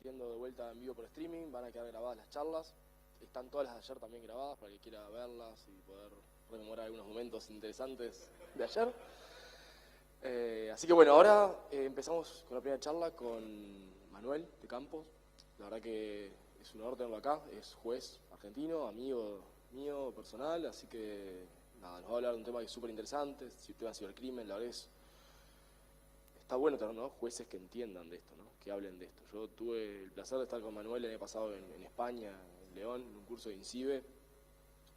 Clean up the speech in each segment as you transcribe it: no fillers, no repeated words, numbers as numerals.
transmitiendo de vuelta en vivo por streaming, van a quedar grabadas las charlas. Están todas las de ayer también grabadas para que quiera verlas y poder rememorar algunos momentos interesantes de ayer. Así que bueno, ahora empezamos con la primera charla con Manuel de Campos. La verdad que es un honor tenerlo acá, es juez argentino, amigo mío personal, así que nada, nos va a hablar de un tema que es súper interesante, el tema de cibercrimen. La verdad está bueno tener, ¿no?, jueces que entiendan de esto, ¿no?, que hablen de esto. Yo tuve el placer de estar con Manuel el año pasado en España, en León, en un curso de INCIBE,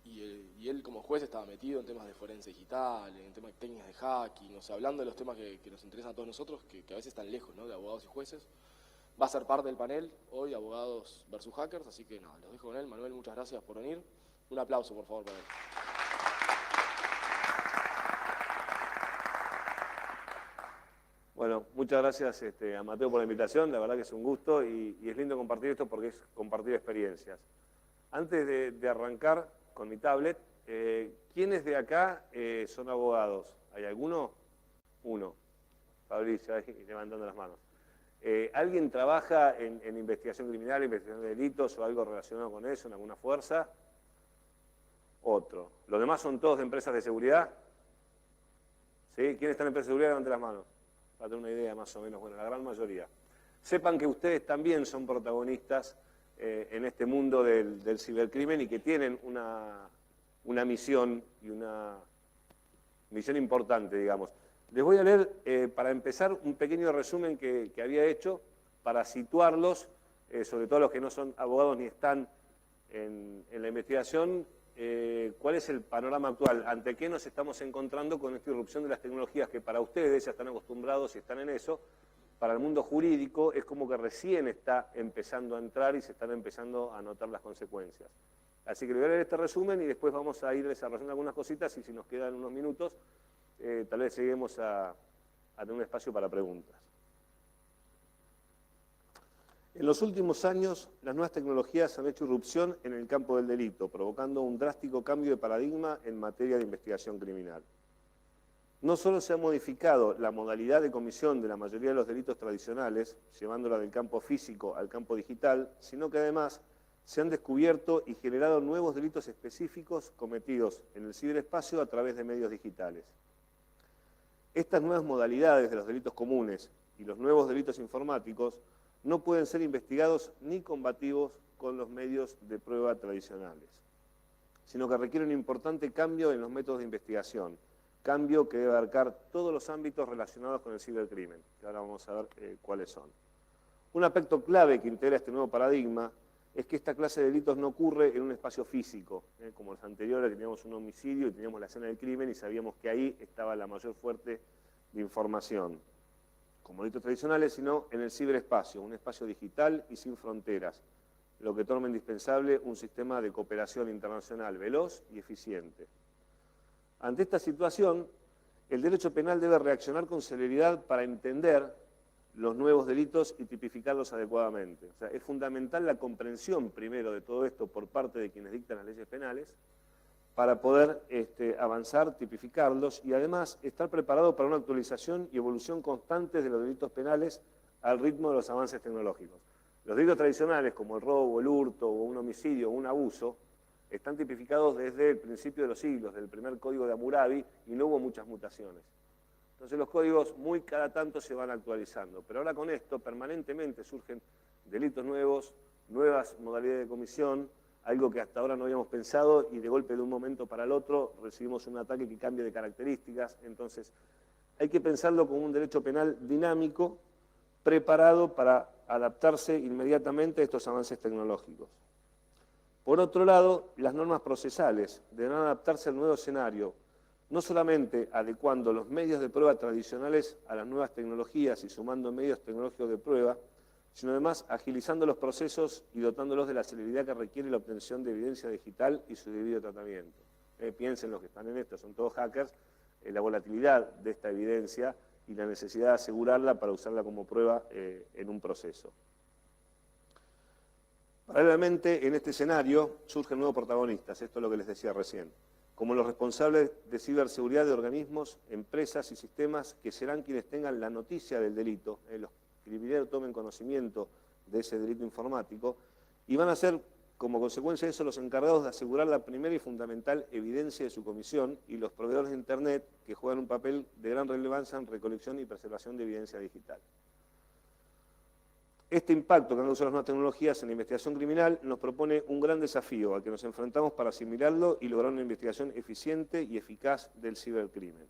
y él como juez estaba metido en temas de forense digital, en temas de técnicas de hacking, o sea, hablando de los temas que nos interesan a todos nosotros, que a veces están lejos, ¿no?, de abogados y jueces. Va a ser parte del panel hoy, Abogados versus Hackers, así que nada, los dejo con él. Manuel, muchas gracias por venir. Un aplauso, por favor, para él. Bueno, muchas gracias a Mateo por la invitación, la verdad que es un gusto y es lindo compartir esto porque es compartir experiencias. Antes de arrancar con mi tablet, ¿quiénes de acá son abogados? ¿Hay alguno? Uno. Fabricio, ahí levantando las manos. ¿Alguien trabaja en investigación criminal, investigación de delitos o algo relacionado con eso, en alguna fuerza? Otro. ¿Los demás son todos de empresas de seguridad? ¿Sí? ¿Quiénes están en empresas de seguridad? Levanten las manos. Para tener una idea más o menos, bueno, la gran mayoría. Sepan que ustedes también son protagonistas en este mundo del cibercrimen y que tienen una misión y una misión importante, digamos. Les voy a leer, para empezar, un pequeño resumen que había hecho para situarlos, sobre todo los que no son abogados ni están en la investigación, cuál es el panorama actual, ante qué nos estamos encontrando con esta irrupción de las tecnologías que para ustedes ya están acostumbrados y están en eso. Para el mundo jurídico es como que recién está empezando a entrar y se están empezando a notar las consecuencias. Así que les voy a leer este resumen y después vamos a ir desarrollando algunas cositas y si nos quedan unos minutos, tal vez lleguemos a tener un espacio para preguntas. En los últimos años, las nuevas tecnologías han hecho irrupción en el campo del delito, provocando un drástico cambio de paradigma en materia de investigación criminal. No solo se ha modificado la modalidad de comisión de la mayoría de los delitos tradicionales, llevándola del campo físico al campo digital, sino que además se han descubierto y generado nuevos delitos específicos cometidos en el ciberespacio a través de medios digitales. Estas nuevas modalidades de los delitos comunes y los nuevos delitos informáticos no pueden ser investigados ni combatidos con los medios de prueba tradicionales, sino que requieren un importante cambio en los métodos de investigación, cambio que debe abarcar todos los ámbitos relacionados con el cibercrimen, que ahora vamos a ver cuáles son. Un aspecto clave que integra este nuevo paradigma es que esta clase de delitos no ocurre en un espacio físico, como los anteriores, que teníamos un homicidio y teníamos la escena del crimen y sabíamos que ahí estaba la mayor fuente de información, como delitos tradicionales, sino en el ciberespacio, un espacio digital y sin fronteras, lo que torna indispensable un sistema de cooperación internacional veloz y eficiente. Ante esta situación, el derecho penal debe reaccionar con celeridad para entender los nuevos delitos y tipificarlos adecuadamente. O sea, es fundamental la comprensión primero de todo esto por parte de quienes dictan las leyes penales para poder avanzar, tipificarlos y además estar preparado para una actualización y evolución constante de los delitos penales al ritmo de los avances tecnológicos. Los delitos tradicionales como el robo, el hurto o un homicidio o un abuso están tipificados desde el principio de los siglos, del primer código de Hammurabi, y no hubo muchas mutaciones. Entonces los códigos muy cada tanto se van actualizando, pero ahora con esto permanentemente surgen delitos nuevos, nuevas modalidades de comisión, algo que hasta ahora no habíamos pensado y de golpe de un momento para el otro recibimos un ataque que cambia de características. Entonces hay que pensarlo como un derecho penal dinámico, preparado para adaptarse inmediatamente a estos avances tecnológicos. Por otro lado, las normas procesales deberán adaptarse al nuevo escenario, no solamente adecuando los medios de prueba tradicionales a las nuevas tecnologías y sumando medios tecnológicos de prueba, sino además agilizando los procesos y dotándolos de la celeridad que requiere la obtención de evidencia digital y su debido tratamiento. Piensen los que están en esto, son todos hackers, la volatilidad de esta evidencia y la necesidad de asegurarla para usarla como prueba en un proceso. Paralelamente, en este escenario surgen nuevos protagonistas, esto es lo que les decía recién, como los responsables de ciberseguridad de organismos, empresas y sistemas que serán quienes tengan la noticia del delito, los que primero tomen conocimiento de ese delito informático y van a ser, como consecuencia de eso, los encargados de asegurar la primera y fundamental evidencia de su comisión y los proveedores de Internet que juegan un papel de gran relevancia en recolección y preservación de evidencia digital. Este impacto que han causado las nuevas tecnologías en la investigación criminal nos propone un gran desafío al que nos enfrentamos para asimilarlo y lograr una investigación eficiente y eficaz del cibercrimen,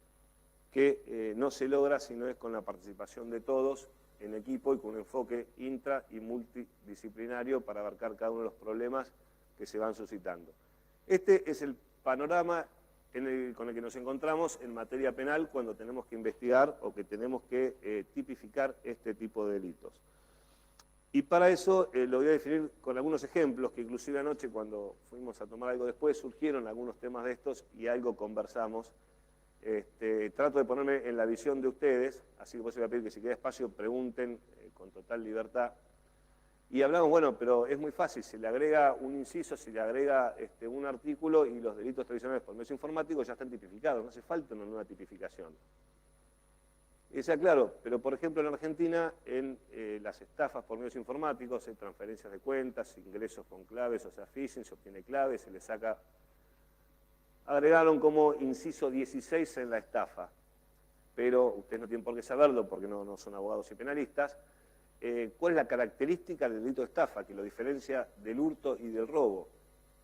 que no se logra si no es con la participación de todos en equipo y con un enfoque intra y multidisciplinario para abarcar cada uno de los problemas que se van suscitando. Este es el panorama con el que nos encontramos en materia penal cuando tenemos que investigar o que tenemos que tipificar este tipo de delitos. Y para eso lo voy a definir con algunos ejemplos que inclusive anoche cuando fuimos a tomar algo después surgieron algunos temas de estos y algo conversamos. Trato de ponerme en la visión de ustedes, así que por eso voy a pedir que si queda espacio pregunten con total libertad. Y hablamos, bueno, pero es muy fácil, se le agrega un inciso, se le agrega un artículo y los delitos tradicionales por medios informáticos ya están tipificados, no hace falta una nueva tipificación. Y decía, claro, pero por ejemplo en Argentina, en las estafas por medios informáticos, hay transferencias de cuentas, ingresos con claves, o sea, phishing, se obtiene claves, se le saca... Agregaron como inciso 16 en la estafa, pero ustedes no tienen por qué saberlo porque no son abogados y penalistas. ¿Cuál es la característica del delito de estafa que lo diferencia del hurto y del robo?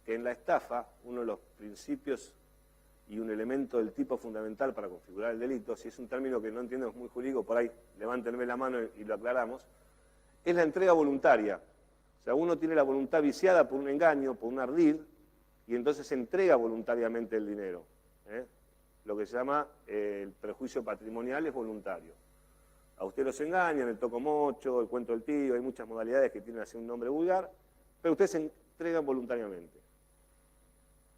Que en la estafa, uno de los principios y un elemento del tipo fundamental para configurar el delito, si es un término que no entiendo, es muy jurídico, por ahí levántenme la mano y lo aclaramos, es la entrega voluntaria. O sea, uno tiene la voluntad viciada por un engaño, por un ardid, y entonces entrega voluntariamente el dinero. Lo que se llama el prejuicio patrimonial es voluntario. A usted los engañan, el tocomocho, el cuento del tío, hay muchas modalidades que tienen así un nombre vulgar, pero ustedes se entregan voluntariamente.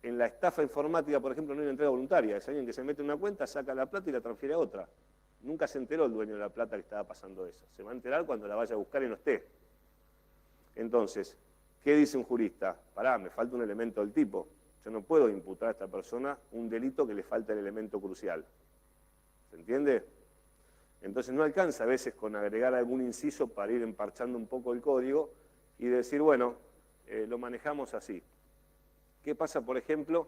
En la estafa informática, por ejemplo, no hay una entrega voluntaria. Es alguien que se mete en una cuenta, saca la plata y la transfiere a otra. Nunca se enteró el dueño de la plata que estaba pasando eso. Se va a enterar cuando la vaya a buscar y no esté. Entonces, ¿qué dice un jurista? Pará, me falta un elemento del tipo. Yo no puedo imputar a esta persona un delito que le falta el elemento crucial. ¿Se entiende? Entonces no alcanza a veces con agregar algún inciso para ir emparchando un poco el código y decir, bueno, lo manejamos así. ¿Qué pasa, por ejemplo?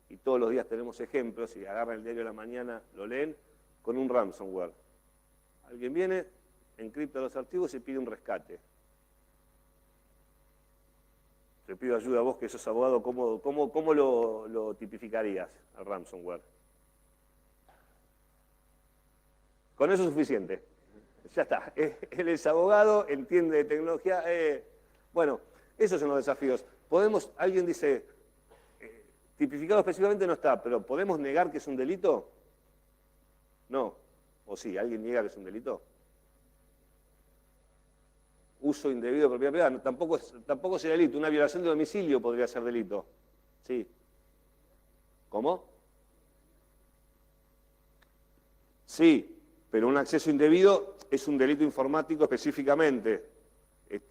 Y todos los días tenemos ejemplos, y agarran el diario de la mañana, lo leen, con un ransomware. Alguien viene, encripta los archivos y pide un rescate. Te pido ayuda a vos que sos abogado, ¿cómo lo tipificarías al ransomware? Con eso es suficiente. Ya está. Él es abogado, entiende de tecnología. Bueno, esos son los desafíos. Alguien dice, tipificado específicamente no está, pero ¿podemos negar que es un delito? No. ¿O sí? ¿Alguien niega que es un delito? Uso indebido de propiedad privada, no, tampoco sería delito. Una violación de domicilio podría ser delito. Sí. ¿Cómo? Sí, pero un acceso indebido es un delito informático específicamente.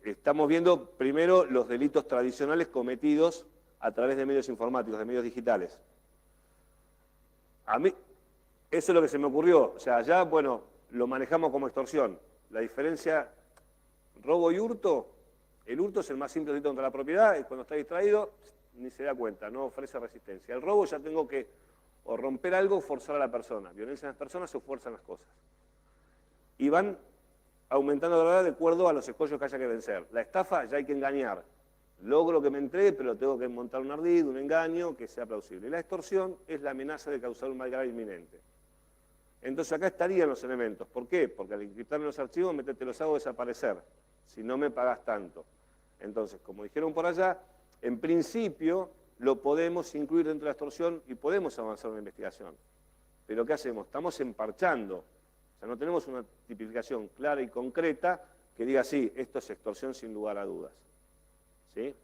Estamos viendo primero los delitos tradicionales cometidos a través de medios informáticos, de medios digitales. A mí, eso es lo que se me ocurrió. O sea, ya, bueno, lo manejamos como extorsión. La diferencia... Robo y hurto, el hurto es el más simple delito contra la propiedad, y cuando está distraído ni se da cuenta, no ofrece resistencia. El robo ya tengo que o romper algo o forzar a la persona, violencia en las personas o fuerzan las cosas. Y van aumentando la verdad de acuerdo a los escollos que haya que vencer. La estafa ya hay que engañar, logro que me entregue, pero tengo que montar un ardid, un engaño que sea plausible. Y la extorsión es la amenaza de causar un mal grave inminente. Entonces acá estarían los elementos. ¿Por qué? Porque al encriptarme los archivos te los hago desaparecer, si no me pagás tanto. Entonces, como dijeron por allá, en principio lo podemos incluir dentro de la extorsión y podemos avanzar en la investigación. Pero ¿qué hacemos? Estamos emparchando. O sea, no tenemos una tipificación clara y concreta que diga, sí, esto es extorsión sin lugar a dudas. ¿Sí?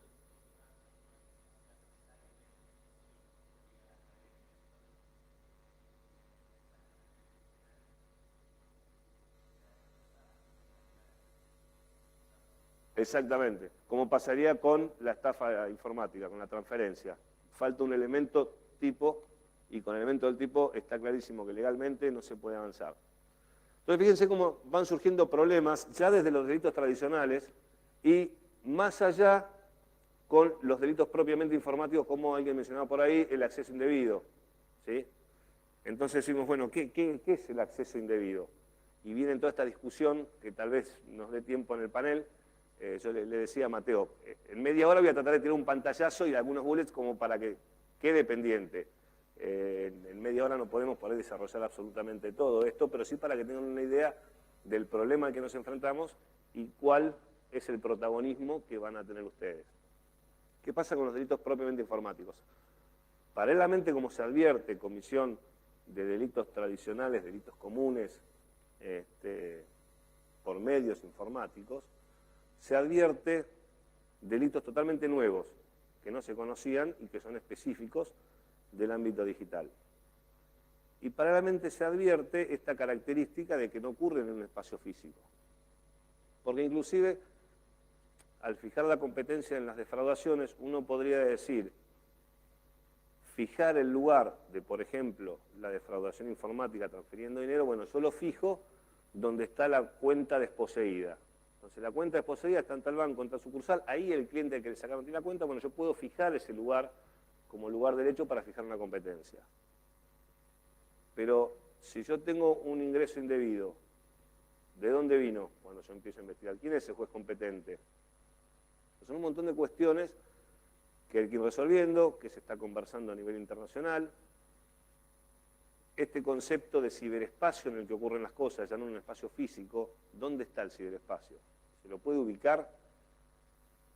Exactamente, como pasaría con la estafa informática, con la transferencia. Falta un elemento tipo, y con el elemento del tipo está clarísimo que legalmente no se puede avanzar. Entonces fíjense cómo van surgiendo problemas ya desde los delitos tradicionales, y más allá con los delitos propiamente informáticos, como alguien mencionaba por ahí, el acceso indebido, ¿sí? Entonces decimos, bueno, ¿qué es el acceso indebido? Y viene toda esta discusión, que tal vez nos dé tiempo en el panel. Yo le decía a Mateo, en media hora voy a tratar de tirar un pantallazo y algunos bullets como para que quede pendiente. En media hora no podemos poder desarrollar absolutamente todo esto, pero sí para que tengan una idea del problema al que nos enfrentamos y cuál es el protagonismo que van a tener ustedes. ¿Qué pasa con los delitos propiamente informáticos? Paralelamente, como se advierte, comisión de delitos tradicionales, delitos comunes, por medios informáticos, se advierte delitos totalmente nuevos, que no se conocían y que son específicos del ámbito digital. Y paralelamente se advierte esta característica de que no ocurren en un espacio físico. Porque inclusive, al fijar la competencia en las defraudaciones, uno podría decir, fijar el lugar de, por ejemplo, la defraudación informática transfiriendo dinero, bueno, yo lo fijo donde está la cuenta desposeída. Entonces, la cuenta desposeída está en tal banco, en tal sucursal, ahí el cliente al que le sacaron tiene la cuenta, bueno, yo puedo fijar ese lugar como lugar derecho para fijar una competencia. Pero si yo tengo un ingreso indebido, ¿de dónde vino? Cuando yo empiezo a investigar, ¿quién es el juez competente? Son un montón de cuestiones que hay que ir resolviendo, que se está conversando a nivel internacional. Este concepto de ciberespacio en el que ocurren las cosas, ya no en un espacio físico, ¿dónde está el ciberespacio? ¿Se lo puede ubicar?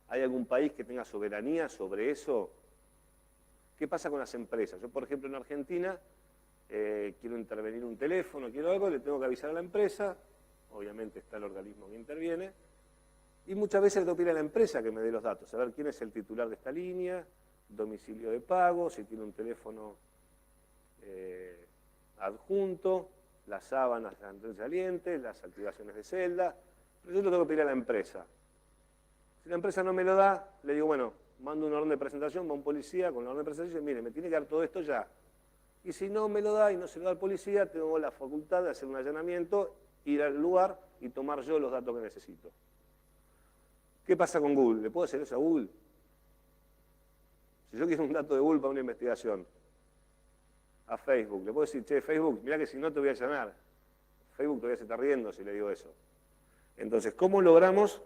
¿Hay algún país que tenga soberanía sobre eso? ¿Qué pasa con las empresas? Yo, por ejemplo, en Argentina, quiero intervenir un teléfono, quiero algo, le tengo que avisar a la empresa, obviamente está el organismo que interviene, y muchas veces le tengo que ir a la empresa que me dé los datos, saber quién es el titular de esta línea, domicilio de pago, si tiene un teléfono adjunto, las sábanas de entrada y saliente, las activaciones de celda, pero yo lo tengo que pedir a la empresa. Si la empresa no me lo da, le digo, bueno, mando una orden de presentación, va un policía con la orden de presentación y dice, mire, me tiene que dar todo esto ya. Y si no me lo da y no se lo da al policía, tengo la facultad de hacer un allanamiento, ir al lugar y tomar yo los datos que necesito. ¿Qué pasa con Google? ¿Le puedo hacer eso a Google? Si yo quiero un dato de Google para una investigación, a Facebook, le puedo decir, che, Facebook, mirá que si no te voy a llamar. Facebook todavía se está riendo si le digo eso. Entonces, ¿cómo logramos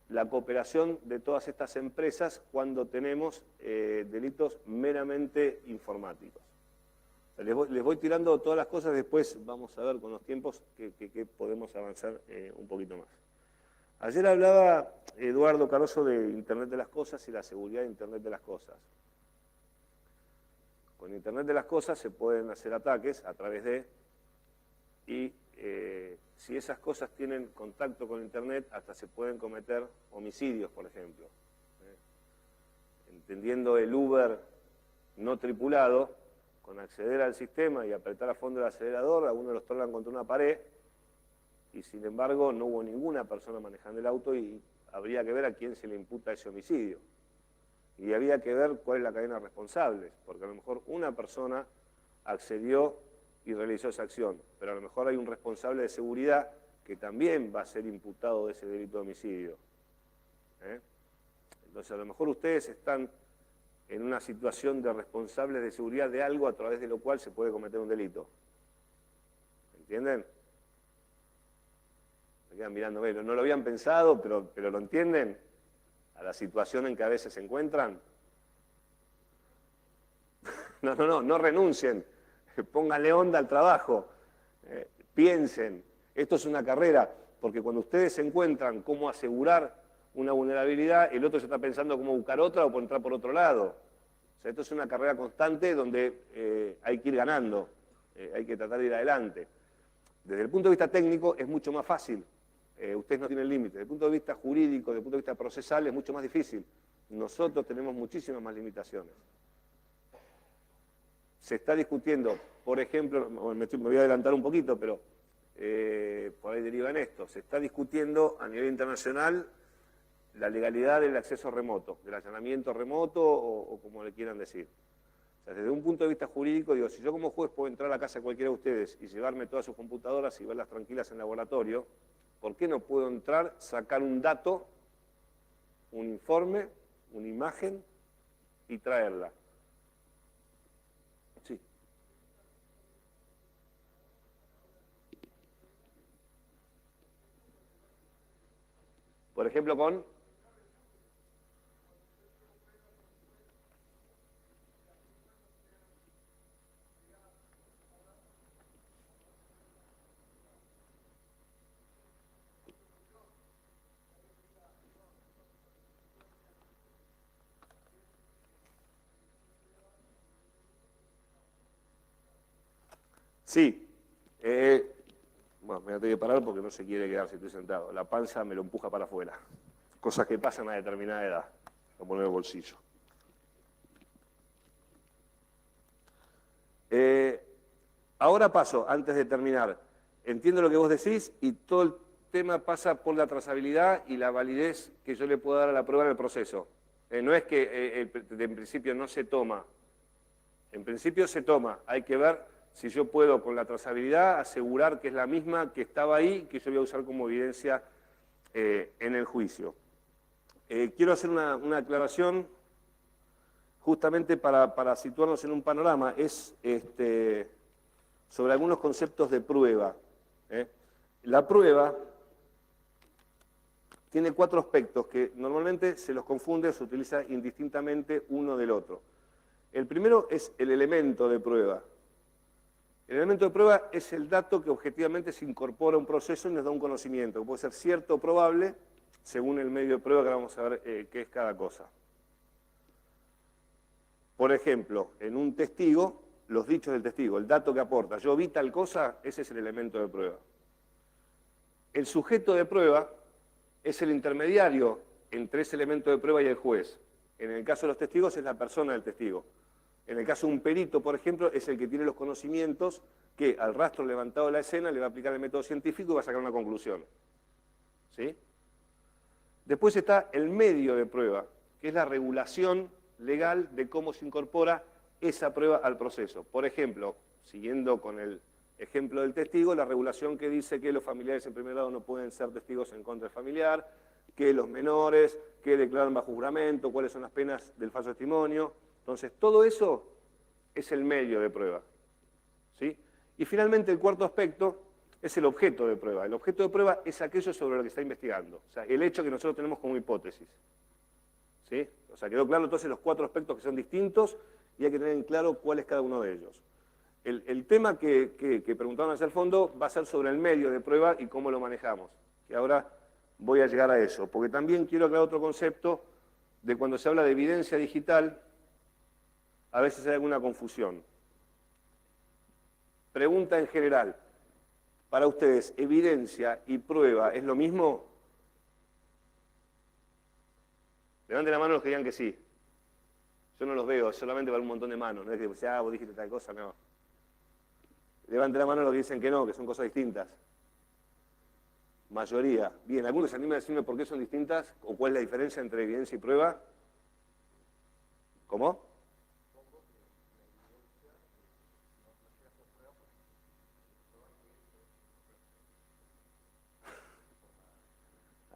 la cooperación de todas estas empresas cuando tenemos delitos meramente informáticos? Les voy tirando todas las cosas, después vamos a ver con los tiempos que podemos avanzar un poquito más. Ayer hablaba Eduardo Caroso de Internet de las Cosas y la seguridad de Internet de las Cosas. Con Internet de las Cosas se pueden hacer ataques a través de, y si esas cosas tienen contacto con Internet, hasta se pueden cometer homicidios, por ejemplo. Entendiendo el Uber no tripulado, con acceder al sistema y apretar a fondo el acelerador, algunos los tornan contra una pared, y sin embargo no hubo ninguna persona manejando el auto y habría que ver a quién se le imputa ese homicidio. Y había que ver cuál es la cadena de responsables, porque a lo mejor una persona accedió y realizó esa acción, pero a lo mejor hay un responsable de seguridad que también va a ser imputado de ese delito de homicidio. Entonces a lo mejor ustedes están en una situación de responsables de seguridad de algo a través de lo cual se puede cometer un delito. ¿Entienden? Me quedan mirándome, no lo habían pensado, pero ¿lo entienden? A la situación en que a veces se encuentran. No renuncien, pónganle onda al trabajo, piensen, esto es una carrera, porque cuando ustedes se encuentran cómo asegurar una vulnerabilidad, el otro se está pensando cómo buscar otra o por entrar por otro lado. O sea, esto es una carrera constante donde hay que ir ganando, hay que tratar de ir adelante. Desde el punto de vista técnico es mucho más fácil, ustedes no tienen límites. Desde el punto de vista jurídico, desde el punto de vista procesal es mucho más difícil. Nosotros tenemos muchísimas más limitaciones. Se está discutiendo, por ejemplo, me voy a adelantar un poquito, pero por ahí deriva en esto, se está discutiendo a nivel internacional la legalidad del acceso remoto, del allanamiento remoto o como le quieran decir. O sea, desde un punto de vista jurídico, digo, si yo como juez puedo entrar a la casa de cualquiera de ustedes y llevarme todas sus computadoras y verlas tranquilas en el laboratorio, ¿por qué no puedo entrar, sacar un dato un informe, una imagen y traerla. Sí. Por ejemplo, con... Sí. Bueno, me voy a tener que parar porque no se quiere quedar si estoy sentado. La panza me lo empuja para afuera. Cosas que pasan a determinada edad. Lo pongo en el bolsillo. Ahora paso, antes de terminar. Entiendo lo que vos decís y todo el tema pasa por la trazabilidad y la validez que yo le puedo dar a la prueba en el proceso. No es que en principio no se toma. En principio se toma. Hay que ver si yo puedo con la trazabilidad asegurar que es la misma que estaba ahí, que yo voy a usar como evidencia en el juicio. Quiero hacer una aclaración justamente para situarnos en un panorama. Es sobre algunos conceptos de prueba. La prueba tiene 4 aspectos que normalmente se los confunde, se utiliza indistintamente uno del otro. El primero es el elemento de prueba. El elemento de prueba es el dato que objetivamente se incorpora a un proceso y nos da un conocimiento, que puede ser cierto o probable, según el medio de prueba que vamos a ver qué es cada cosa. Por ejemplo, en un testigo, los dichos del testigo, el dato que aporta, yo vi tal cosa, ese es el elemento de prueba. El sujeto de prueba es el intermediario entre ese elemento de prueba y el juez. En el caso de los testigos es la persona del testigo. En el caso de un perito, por ejemplo, es el que tiene los conocimientos que al rastro levantado de la escena le va a aplicar el método científico y va a sacar una conclusión. ¿Sí? Después está el medio de prueba, que es la regulación legal de cómo se incorpora esa prueba al proceso. Por ejemplo, siguiendo con el ejemplo del testigo, la regulación que dice que los familiares en primer grado no pueden ser testigos en contra del familiar, que los menores, que declaran bajo juramento, cuáles son las penas del falso testimonio. Entonces, todo eso es el medio de prueba. ¿Sí? Y finalmente, el cuarto aspecto es el objeto de prueba. El objeto de prueba es aquello sobre lo que está investigando. O sea, el hecho que nosotros tenemos como hipótesis. ¿Sí? O sea, quedó claro entonces los 4 aspectos que son distintos y hay que tener en claro cuál es cada uno de ellos. El tema que preguntaban hacia el fondo va a ser sobre el medio de prueba y cómo lo manejamos. Que ahora voy a llegar a eso. Porque también quiero aclarar otro concepto de cuando se habla de evidencia digital, a veces hay alguna confusión. Pregunta en general. Para ustedes, ¿evidencia y prueba es lo mismo? Levanten la mano los que digan que sí. Yo no los veo, solamente para un montón de manos. No es que vos dijiste tal cosa, no. Levanten la mano los que dicen que no, que son cosas distintas. Mayoría. Bien, ¿algunos se animan a decirme por qué son distintas? ¿O cuál es la diferencia entre evidencia y prueba? ¿Cómo?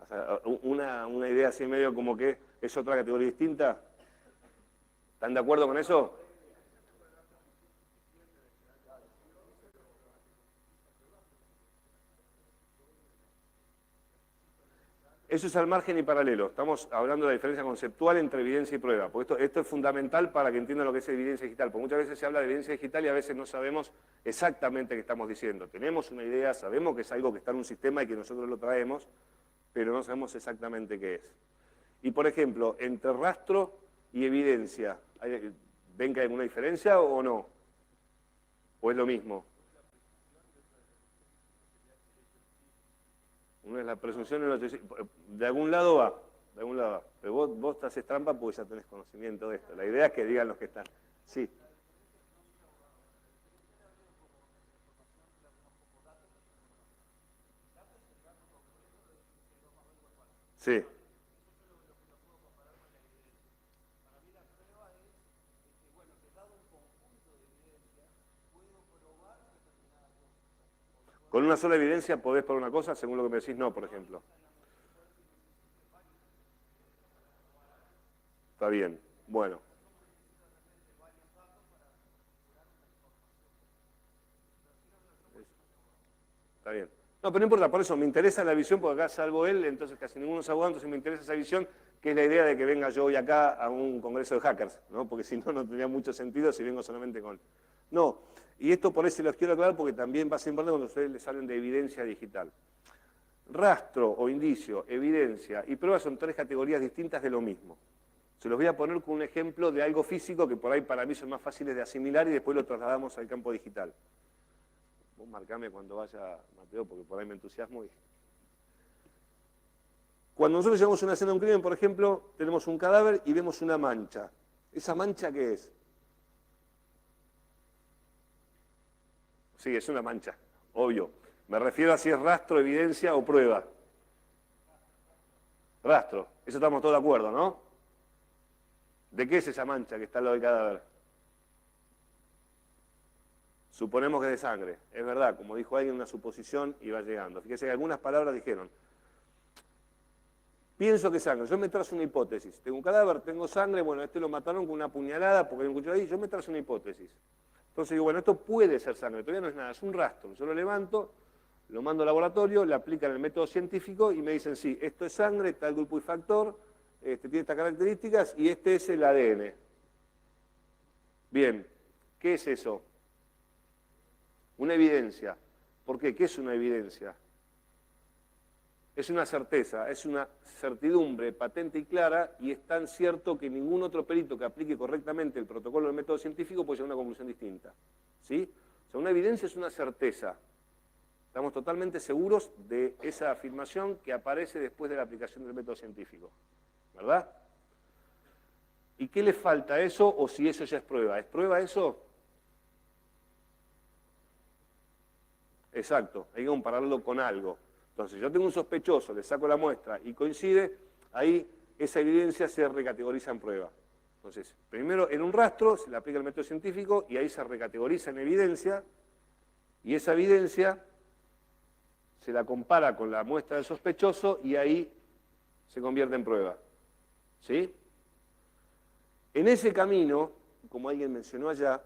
O sea, una idea así medio como que es otra categoría distinta. ¿Están de acuerdo con eso? Eso es al margen y paralelo. Estamos hablando de la diferencia conceptual entre evidencia y prueba. Porque esto es fundamental para que entiendan lo que es evidencia digital. Porque muchas veces se habla de evidencia digital y a veces no sabemos exactamente qué estamos diciendo. Tenemos una idea, sabemos que es algo que está en un sistema y que nosotros lo traemos, pero no sabemos exactamente qué es. Y por ejemplo, entre rastro y evidencia, ¿ven que hay alguna diferencia o no? ¿O es lo mismo? Uno es la presunción y el otro es... De algún lado va, de algún lado va. Pero vos te haces trampa porque ya tenés conocimiento de esto. La idea es que digan los que están. Sí. Sí. Con una sola evidencia podés probar una cosa, según lo que me decís, no, por ejemplo. Está bien. Bueno. Está bien. No, pero no importa, por eso me interesa la visión, porque acá salvo él, entonces casi ninguno es abogado, entonces me interesa esa visión, que es la idea de que venga yo hoy acá a un congreso de hackers, ¿no? Porque si no, no tendría mucho sentido si vengo solamente con... No, y esto por eso los quiero aclarar porque también va a ser importante cuando ustedes les hablen de evidencia digital. Rastro o indicio, evidencia y prueba son tres categorías distintas de lo mismo. Se los voy a poner con un ejemplo de algo físico que por ahí para mí son más fáciles de asimilar y después lo trasladamos al campo digital. Vos marcame cuando vaya, Mateo, porque por ahí me entusiasmo. Cuando nosotros llevamos una escena de un crimen, por ejemplo, tenemos un cadáver y vemos una mancha. ¿Esa mancha qué es? Sí, es una mancha, obvio. Me refiero a si es rastro, evidencia o prueba. Rastro, eso estamos todos de acuerdo, ¿no? ¿De qué es esa mancha que está al lado del cadáver? Suponemos que es de sangre. Es verdad, como dijo alguien, una suposición y va llegando. Fíjese que algunas palabras dijeron, pienso que es sangre. Yo me trazo una hipótesis. Tengo un cadáver, tengo sangre, bueno, este lo mataron con una puñalada porque hay un cuchillo ahí. Yo me trazo una hipótesis. Entonces digo, bueno, esto puede ser sangre, todavía no es nada, es un rastro. Yo lo levanto, lo mando al laboratorio, le aplican el método científico y me dicen, sí, esto es sangre, tal grupo y factor, tiene estas características y este es el ADN. Bien, ¿qué es eso? Una evidencia. ¿Por qué? ¿Qué es una evidencia? Es una certeza, es una certidumbre patente y clara y es tan cierto que ningún otro perito que aplique correctamente el protocolo del método científico puede llegar a una conclusión distinta. ¿Sí? O sea, una evidencia es una certeza. Estamos totalmente seguros de esa afirmación que aparece después de la aplicación del método científico. ¿Verdad? ¿Y qué le falta a eso o si eso ya es prueba? ¿Es prueba eso? Exacto, hay que compararlo con algo. Entonces, yo tengo un sospechoso, le saco la muestra y coincide, ahí esa evidencia se recategoriza en prueba. Entonces, primero en un rastro se le aplica el método científico y ahí se recategoriza en evidencia y esa evidencia se la compara con la muestra del sospechoso y ahí se convierte en prueba. ¿Sí? En ese camino, como alguien mencionó allá,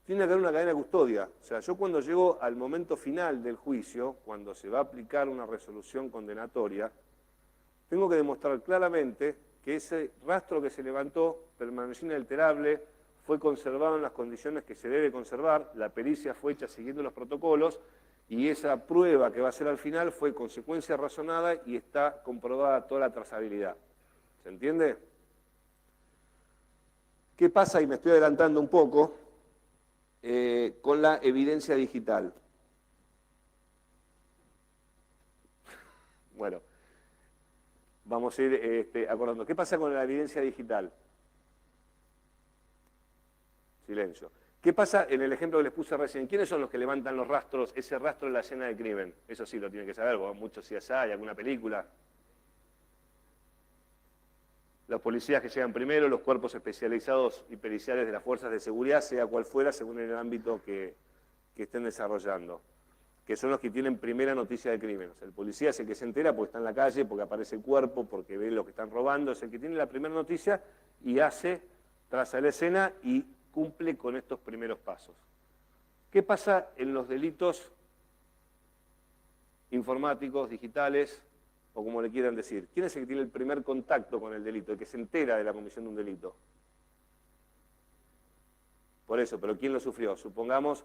tiene que haber una cadena de custodia. O sea, yo cuando llego al momento final del juicio, cuando se va a aplicar una resolución condenatoria, tengo que demostrar claramente que ese rastro que se levantó permaneció inalterable, fue conservado en las condiciones que se debe conservar, la pericia fue hecha siguiendo los protocolos y esa prueba que va a ser al final fue consecuencia razonada y está comprobada toda la trazabilidad. ¿Se entiende? ¿Qué pasa? Y me estoy adelantando un poco. Con la evidencia digital. Bueno, vamos a ir acordando. ¿Qué pasa con la evidencia digital? Silencio. ¿Qué pasa en el ejemplo que les puse recién? ¿Quiénes son los que levantan los rastros, ese rastro de la escena del crimen? Eso sí lo tienen que saber, porque muchos CSI, alguna película. Los policías que llegan primero, los cuerpos especializados y periciales de las fuerzas de seguridad, sea cual fuera, según el ámbito que estén desarrollando, que son los que tienen primera noticia del crimen. O sea, el policía es el que se entera porque está en la calle, porque aparece el cuerpo, porque ve lo que están robando, es el que tiene la primera noticia y traza la escena y cumple con estos primeros pasos. ¿Qué pasa en los delitos informáticos, digitales, o como le quieran decir? ¿Quién es el que tiene el primer contacto con el delito, el que se entera de la comisión de un delito? Por eso, pero ¿quién lo sufrió? Supongamos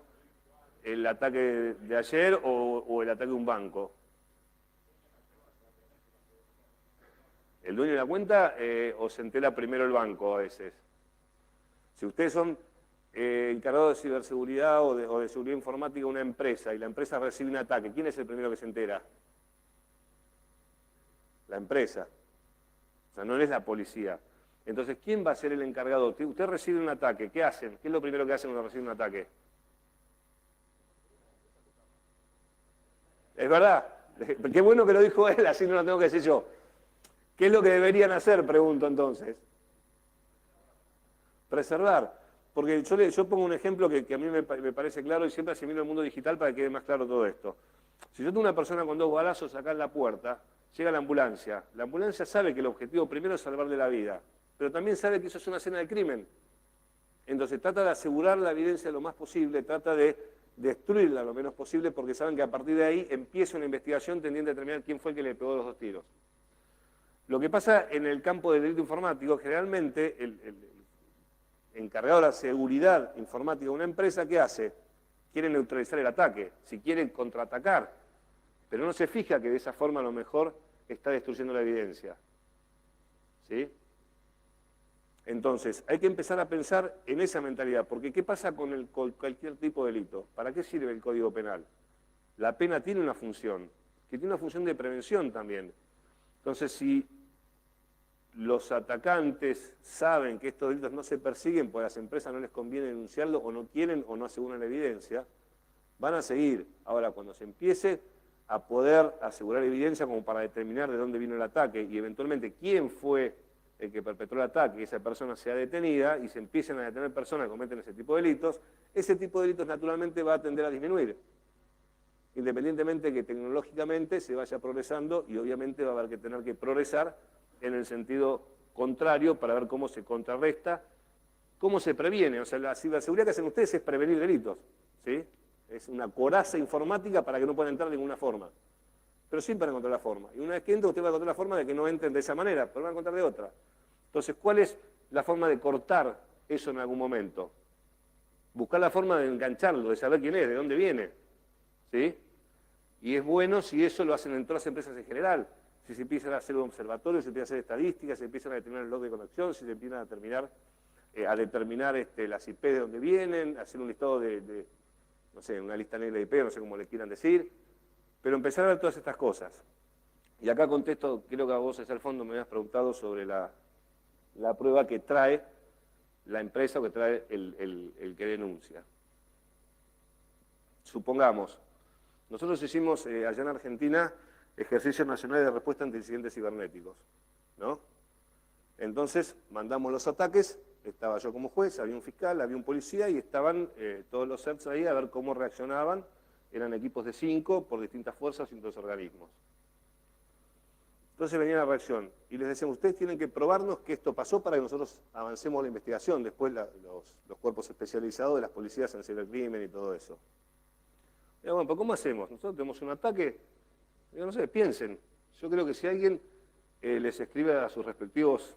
el ataque de ayer o el ataque de un banco. ¿El dueño de la cuenta o se entera primero el banco a veces? Si ustedes son encargados de ciberseguridad o de seguridad informática de una empresa y la empresa recibe un ataque, ¿quién es el primero que se entera? La empresa. O sea, no es la policía. Entonces, ¿quién va a ser el encargado? Usted recibe un ataque, ¿qué hacen? ¿Qué es lo primero que hacen cuando reciben un ataque? Es verdad. Qué bueno que lo dijo él, así no lo tengo que decir yo. ¿Qué es lo que deberían hacer? Pregunto entonces. Preservar. Porque yo pongo un ejemplo que a mí me parece claro y siempre asimilo el mundo digital para que quede más claro todo esto. Si yo tengo una persona con 2 balazos acá en la puerta, llega la ambulancia sabe que el objetivo primero es salvarle la vida. pero también sabe que eso es una escena del crimen. Entonces trata de asegurar la evidencia lo más posible, trata de destruirla lo menos posible, porque saben que a partir de ahí empieza una investigación tendiente a determinar quién fue el que le pegó los 2 tiros. Lo que pasa en el campo del delito informático, generalmente el encargado de la seguridad informática de una empresa, ¿qué hace? Quiere neutralizar el ataque, si quiere contraatacar, pero no se fija que de esa forma a lo mejor está destruyendo la evidencia. ¿Sí? Entonces, hay que empezar a pensar en esa mentalidad, porque ¿qué pasa con cualquier tipo de delito? ¿Para qué sirve el Código Penal? La pena tiene una función, que tiene una función de prevención también. Entonces, si los atacantes saben que estos delitos no se persiguen, porque a las empresas no les conviene denunciarlo, o no quieren o no aseguran la evidencia, van a seguir. Ahora, cuando se empiece a poder asegurar evidencia como para determinar de dónde vino el ataque y eventualmente quién fue el que perpetró el ataque y esa persona sea detenida y se empiecen a detener personas que cometen ese tipo de delitos, ese tipo de delitos naturalmente va a tender a disminuir. Independientemente de que tecnológicamente se vaya progresando y obviamente va a haber que tener que progresar en el sentido contrario para ver cómo se contrarresta, cómo se previene. O sea, la ciberseguridad que hacen ustedes es prevenir delitos, ¿sí? Es una coraza informática para que no puedan entrar de ninguna forma. Pero siempre van a encontrar la forma. Y una vez que entren, usted va a encontrar la forma de que no entren de esa manera, pero van a encontrar de otra. Entonces, ¿cuál es la forma de cortar eso en algún momento? Buscar la forma de engancharlo, de saber quién es, de dónde viene. ¿Sí? Y es bueno si eso lo hacen en todas las empresas en general. Si se empiezan a hacer un observatorio, si se empiezan a hacer estadísticas, si se empiezan a determinar el log de conexión, si se empiezan a determinar las IP de dónde vienen, hacer un listado no sé, una lista negra de IP, no sé cómo le quieran decir, pero empezar a ver todas estas cosas. Y acá contesto, creo que a vos desde el fondo me habías preguntado sobre la prueba que trae la empresa o que trae el que denuncia. Supongamos, nosotros hicimos allá en Argentina ejercicio nacional de respuesta ante incidentes cibernéticos, ¿no? Entonces mandamos los ataques, estaba yo como juez, había un fiscal, había un policía y estaban todos los CERTs ahí a ver cómo reaccionaban. Eran equipos de 5 por distintas fuerzas y distintos organismos. Entonces venía la reacción y les decíamos, ustedes tienen que probarnos que esto pasó para que nosotros avancemos la investigación, después los cuerpos especializados de las policías en cibercrimen y todo eso. Y bueno, pero ¿cómo hacemos? Nosotros tenemos un ataque, yo no sé, piensen. Yo creo que si alguien les escribe a sus respectivos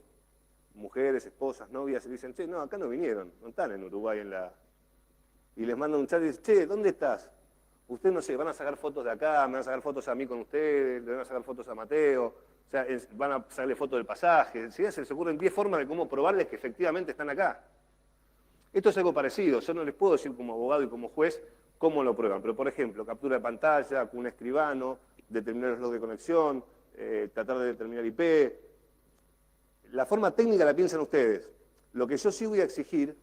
mujeres, esposas, novias, y dicen, che, no, acá no vinieron, no están en Uruguay y les mandan un chat y dicen, che, ¿dónde estás? Ustedes, no sé, van a sacar fotos de acá, me van a sacar fotos a mí con ustedes, le van a sacar fotos a Mateo, o sea, van a sacarle fotos del pasaje. Si se les ocurren 10 formas de cómo probarles que efectivamente están acá. Esto es algo parecido, yo no les puedo decir como abogado y como juez cómo lo prueban, pero por ejemplo, captura de pantalla con un escribano, determinar los logs de conexión, tratar de determinar IP. La forma técnica la piensan ustedes. Lo que yo sí voy a exigir,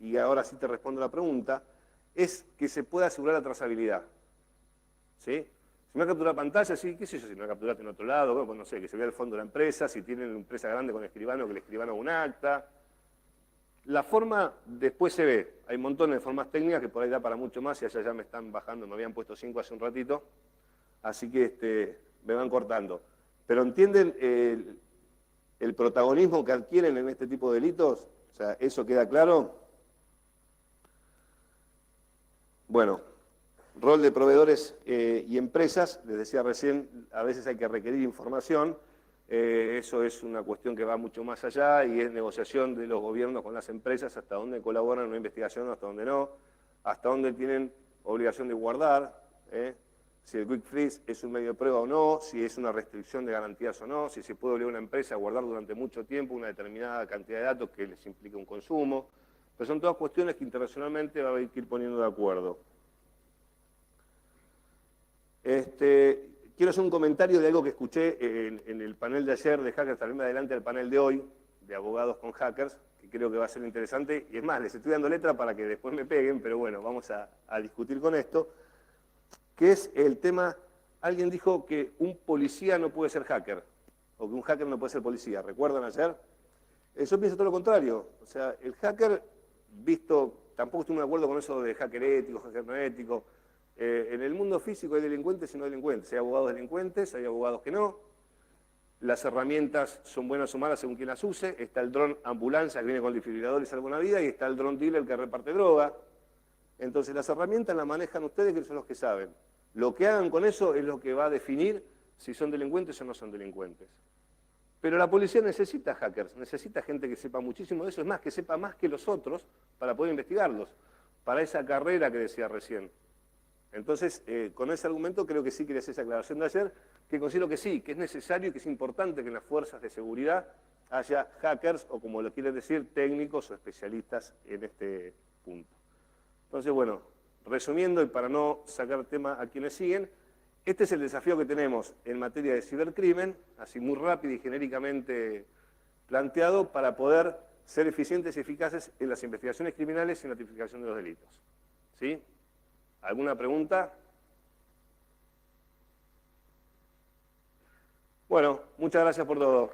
y ahora sí te respondo la pregunta, es que se pueda asegurar la trazabilidad. ¿Sí? Si me captura pantalla, sí, qué sé yo, si me capturaste en otro lado, bueno, pues no sé, que se vea el fondo de la empresa, si tienen una empresa grande con escribano, que el escribano haga un acta. La forma después se ve. Hay montones de formas técnicas que por ahí da para mucho más y allá ya me están bajando, me habían puesto 5 hace un ratito, así que me van cortando. Pero ¿entienden el protagonismo que adquieren en este tipo de delitos? O sea, ¿eso queda claro? Bueno, rol de proveedores y empresas, les decía recién, a veces hay que requerir información, eso es una cuestión que va mucho más allá y es negociación de los gobiernos con las empresas, hasta dónde colaboran en una investigación, hasta dónde no, hasta dónde tienen obligación de guardar, si el quick freeze es un medio de prueba o no, si es una restricción de garantías o no, si se puede obligar a una empresa a guardar durante mucho tiempo una determinada cantidad de datos que les implique un consumo. Pero son todas cuestiones que internacionalmente va a haber que ir poniendo de acuerdo. Quiero hacer un comentario de algo que escuché en el panel de ayer de hackers, también adelante al panel de hoy, de abogados con hackers, que creo que va a ser interesante. Y es más, les estoy dando letra para que después me peguen, pero bueno, vamos a discutir con esto, que es el tema, alguien dijo que un policía no puede ser hacker, o que un hacker no puede ser policía. ¿Recuerdan ayer? Yo pienso todo lo contrario. O sea, el hacker, tampoco estoy muy de acuerdo con eso de hacker ético, hacker no ético. En el mundo físico hay delincuentes y no delincuentes. Hay abogados delincuentes, hay abogados que no. las herramientas son buenas o malas según quien las use. Está el dron ambulancia que viene con desfibrilador y salva una vida, y está el dron dealer que reparte droga. Entonces las herramientas las manejan ustedes, que son los que saben. Lo que hagan con eso es lo que va a definir si son delincuentes o no son delincuentes. Pero la policía necesita hackers, necesita gente que sepa muchísimo de eso, es más, que sepa más que los otros para poder investigarlos, para esa carrera que decía recién. Entonces, con ese argumento creo que sí quería hacer esa aclaración de ayer, que considero que sí, que es necesario y que es importante que en las fuerzas de seguridad haya hackers, o como lo quieren decir, técnicos o especialistas en este punto. Entonces, bueno, resumiendo y para no sacar tema a quienes siguen, este es el desafío que tenemos en materia de cibercrimen, así muy rápido y genéricamente planteado, para poder ser eficientes y eficaces en las investigaciones criminales y en la tipificación de los delitos. ¿Sí? ¿Alguna pregunta? Bueno, muchas gracias por todo.